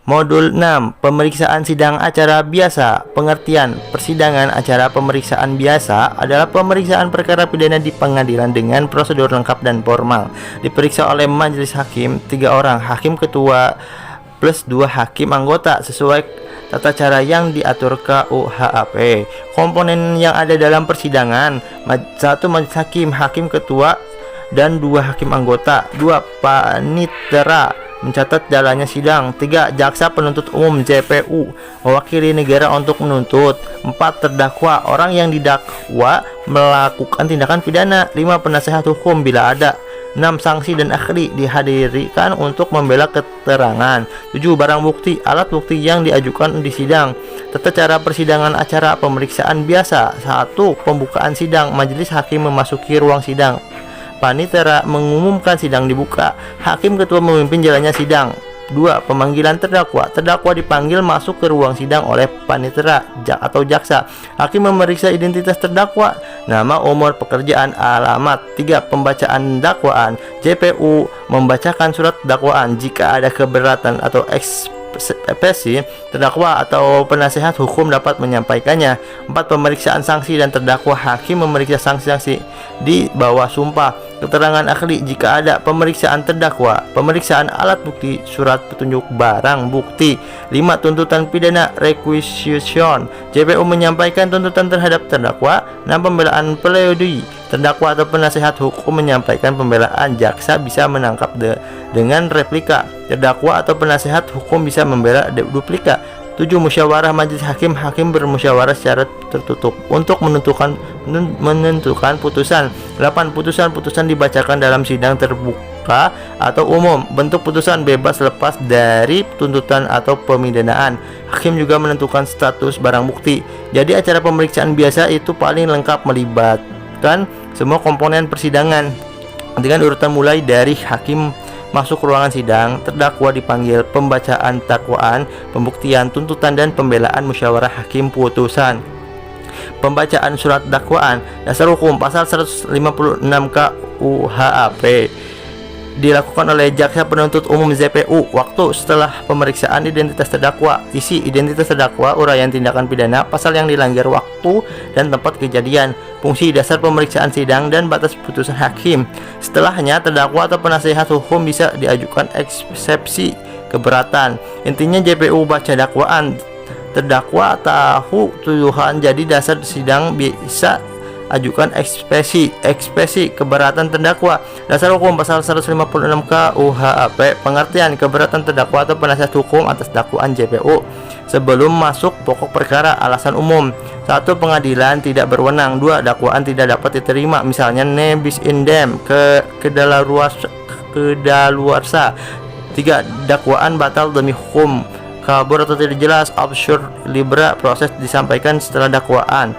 Modul 6. Pemeriksaan sidang acara biasa. Pengertian persidangan acara pemeriksaan biasa adalah pemeriksaan perkara pidana di pengadilan dengan prosedur lengkap dan formal. Diperiksa oleh majelis hakim 3 orang, hakim ketua plus 2 hakim anggota sesuai tata cara yang diatur KUHP. Komponen yang ada dalam persidangan: 1. Majelis hakim, hakim ketua dan 2 hakim anggota. 2. Panitera mencatat jalannya sidang. 3. Jaksa penuntut umum JPU mewakili negara untuk menuntut. 4. Terdakwa, orang yang didakwa melakukan tindakan pidana. 5. Penasehat hukum bila ada. 6. Saksi dan ahli dihadirkan untuk membela keterangan. 7. Barang bukti, alat bukti yang diajukan di sidang. Tata cara persidangan acara pemeriksaan biasa. 1. Pembukaan sidang. Majelis hakim memasuki ruang sidang. Panitera mengumumkan sidang dibuka. Hakim ketua memimpin jalannya sidang. 2. Pemanggilan terdakwa. Terdakwa dipanggil masuk ke ruang sidang oleh panitera atau jaksa. Hakim memeriksa identitas terdakwa, nama, umur, pekerjaan, alamat. 3. Pembacaan dakwaan. JPU membacakan surat dakwaan. Jika ada keberatan atau eksepsi, terdakwa atau penasehat hukum dapat menyampaikannya. 4. Pemeriksaan sanksi dan terdakwa. Hakim memeriksa sanksi-sanksi di bawah sumpah. Keterangan ahli jika ada. Pemeriksaan terdakwa. Pemeriksaan alat bukti, surat petunjuk barang bukti. 5. Tuntutan pidana requisition. JPU menyampaikan tuntutan terhadap terdakwa. 6. Pembelaan pledoi. Terdakwa atau penasehat hukum menyampaikan pembelaan. Jaksa bisa menangkap dengan replika. Terdakwa atau penasehat hukum bisa membela duplika. 7. Musyawarah majelis hakim. Hakim bermusyawarah secara tertutup untuk menentukan putusan. 8. Putusan dibacakan dalam sidang terbuka atau umum. Bentuk putusan bebas lepas dari tuntutan atau pemidanaan. Hakim juga menentukan status barang bukti. Jadi acara pemeriksaan biasa itu paling lengkap, melibatkan semua komponen persidangan dengan urutan mulai dari hakim masuk ruangan sidang, terdakwa dipanggil, pembacaan dakwaan, pembuktian, tuntutan dan pembelaan, musyawarah hakim, putusan. Pembacaan surat dakwaan. Dasar hukum pasal 156 KUHP dilakukan oleh jaksa penuntut umum JPU. Waktu setelah pemeriksaan identitas terdakwa. Isi identitas terdakwa, uraian tindakan pidana, pasal yang dilanggar, waktu dan tempat kejadian, fungsi dasar pemeriksaan sidang dan batas putusan hakim. Setelahnya terdakwa atau penasehat hukum bisa diajukan eksepsi keberatan. Intinya JPU baca dakwaan, terdakwa tahu tuduhan, jadi dasar sidang bisa ajukan ekspresi keberatan terdakwa. Dasar hukum pasal 156 KUHP. Pengertian keberatan terdakwa atau penasihat hukum atas dakwaan JPU. Sebelum masuk pokok perkara, alasan umum. 1. Pengadilan tidak berwenang. 2. Dakwaan tidak dapat diterima, misalnya nebis indem, kedaluarsa. 3. Dakwaan batal demi hukum, kabur atau tidak jelas, absurd libra. Proses disampaikan setelah dakwaan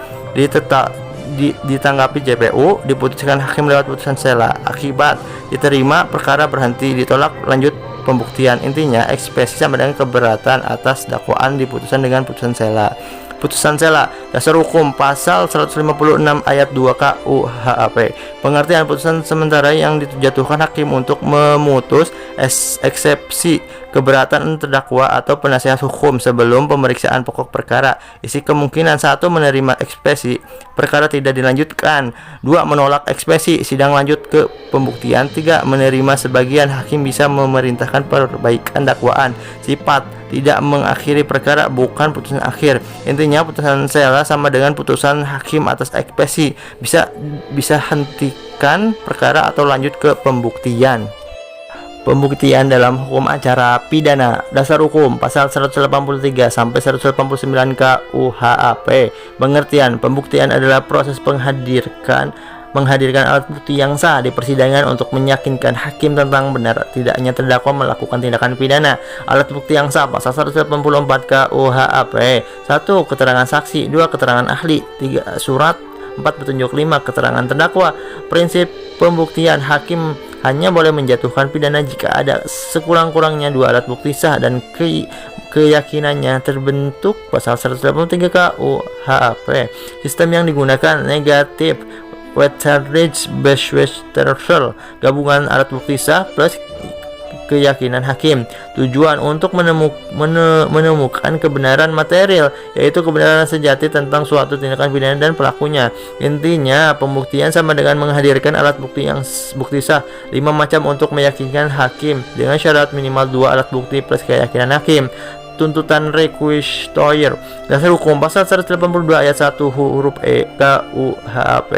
ditanggapi JPU, diputuskan hakim lewat putusan sela. Akibat diterima, perkara berhenti, ditolak, lanjut pembuktian. Intinya ekspresi sama dengan keberatan atas dakwaan, diputuskan dengan putusan sela. Putusan sela. Dasar hukum pasal 156 ayat 2 KUHP. Pengertian putusan sementara yang dijatuhkan hakim untuk memutus eksepsi keberatan terdakwa atau penasehat hukum sebelum pemeriksaan pokok perkara. Isi kemungkinan: 1. Menerima ekspresi, perkara tidak dilanjutkan. 2. Menolak ekspresi, sidang lanjut ke pembuktian. 3. Menerima sebagian, hakim bisa memerintahkan perbaikan dakwaan. Sifat: tidak mengakhiri perkara, bukan putusan akhir. Intinya putusan sela sama dengan putusan hakim atas ekspresi, bisa hentikan perkara atau lanjut ke pembuktian. Pembuktian dalam hukum acara pidana. Dasar hukum pasal 183 sampai 189 KUHP. Pengertian pembuktian adalah proses menghadirkan alat bukti yang sah di persidangan untuk meyakinkan hakim tentang benar tidaknya terdakwa melakukan tindakan pidana. Alat bukti yang sah pasal 184 KUHP. 1. Keterangan saksi. 2. Keterangan ahli. 3. Surat. 4. Petunjuk. 5. Keterangan terdakwa. Prinsip pembuktian: hakim hanya boleh menjatuhkan pidana jika ada sekurang-kurangnya 2 alat bukti sah dan keyakinannya terbentuk pasal 183 KUHP. Sistem yang digunakan: negatif Wetterich Beschwester, gabungan alat bukti sah plus keyakinan hakim. Tujuan untuk menemukan kebenaran material, yaitu kebenaran sejati tentang suatu tindakan pidana dan pelakunya. Intinya, pembuktian sama dengan menghadirkan alat bukti yang bukti sah. 5 macam untuk meyakinkan hakim dengan syarat minimal 2 alat bukti plus keyakinan hakim. Tuntutan requisitoire. Dasar hukum pasal 182 ayat 1 huruf E KUHP,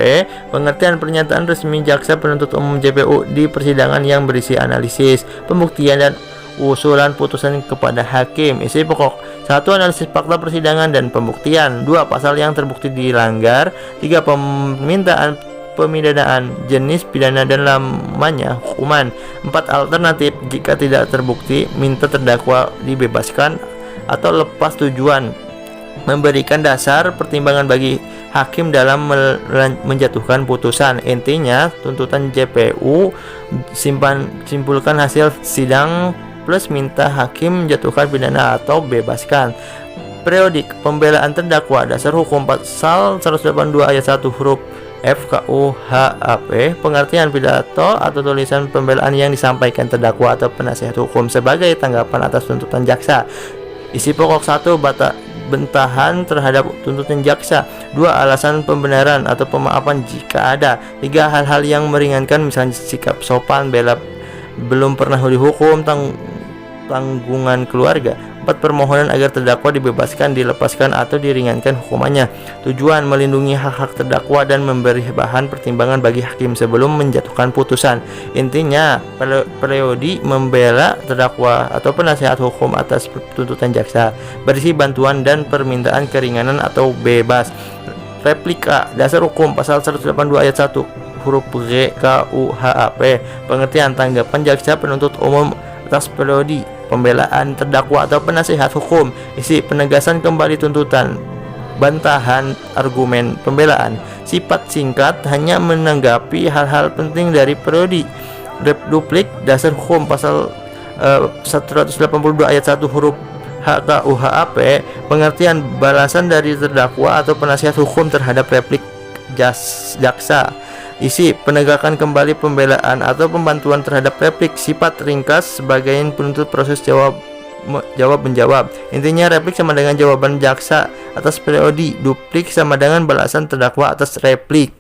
pengertian pernyataan resmi jaksa penuntut umum JPU di persidangan yang berisi analisis, pembuktian dan usulan putusan kepada hakim. Isi pokok: 1. Analisis fakta persidangan dan pembuktian. 2. Pasal yang terbukti dilanggar. 3. Permintaan pemidanaan, jenis pidana dan lamanya hukuman. 4. Alternatif: jika tidak terbukti, minta terdakwa dibebaskan atau lepas. Tujuan memberikan dasar pertimbangan bagi hakim dalam menjatuhkan putusan. Intinya, tuntutan JPU simpulkan hasil sidang plus minta hakim menjatuhkan pidana atau bebaskan. Periodik pembelaan terdakwa. Dasar hukum pasal 182 ayat 1 huruf F KUHP, pengertian pidato atau tulisan pembelaan yang disampaikan terdakwa atau penasihat hukum sebagai tanggapan atas tuntutan jaksa. Isi pokok: 1. Bentahan terhadap tuntutan jaksa. 2. Alasan pembenaran atau pemaafan jika ada. 3. Hal-hal yang meringankan, misalnya sikap sopan, bela belum pernah dihukum, tanggungan keluarga. 4. Permohonan agar terdakwa dibebaskan, dilepaskan atau diringankan hukumannya. Tujuan melindungi hak-hak terdakwa dan memberi bahan pertimbangan bagi hakim sebelum menjatuhkan putusan. Intinya, periode membela terdakwa atau penasihat hukum atas tuntutan jaksa, berisi bantuan dan permintaan keringanan atau bebas. Replika. Dasar hukum pasal 182 ayat 1 huruf G KUHP, pengertian tanggapan jaksa penuntut umum atas periode pembelaan terdakwa atau penasihat hukum. Isi penegasan kembali tuntutan, bantahan, argumen pembelaan. Sifat singkat, hanya menanggapi hal-hal penting dari periode. Duplik. Dasar hukum pasal 182 ayat 1 huruf H KUHP, pengertian balasan dari terdakwa atau penasihat hukum terhadap replik jaksa. Isi penegakan kembali pembelaan atau pembantuan terhadap replik. Sifat ringkas, sebagai penuntut proses jawab menjawab. Intinya, replik sama dengan jawaban jaksa atas periode. Duplik sama dengan balasan terdakwa atas replik.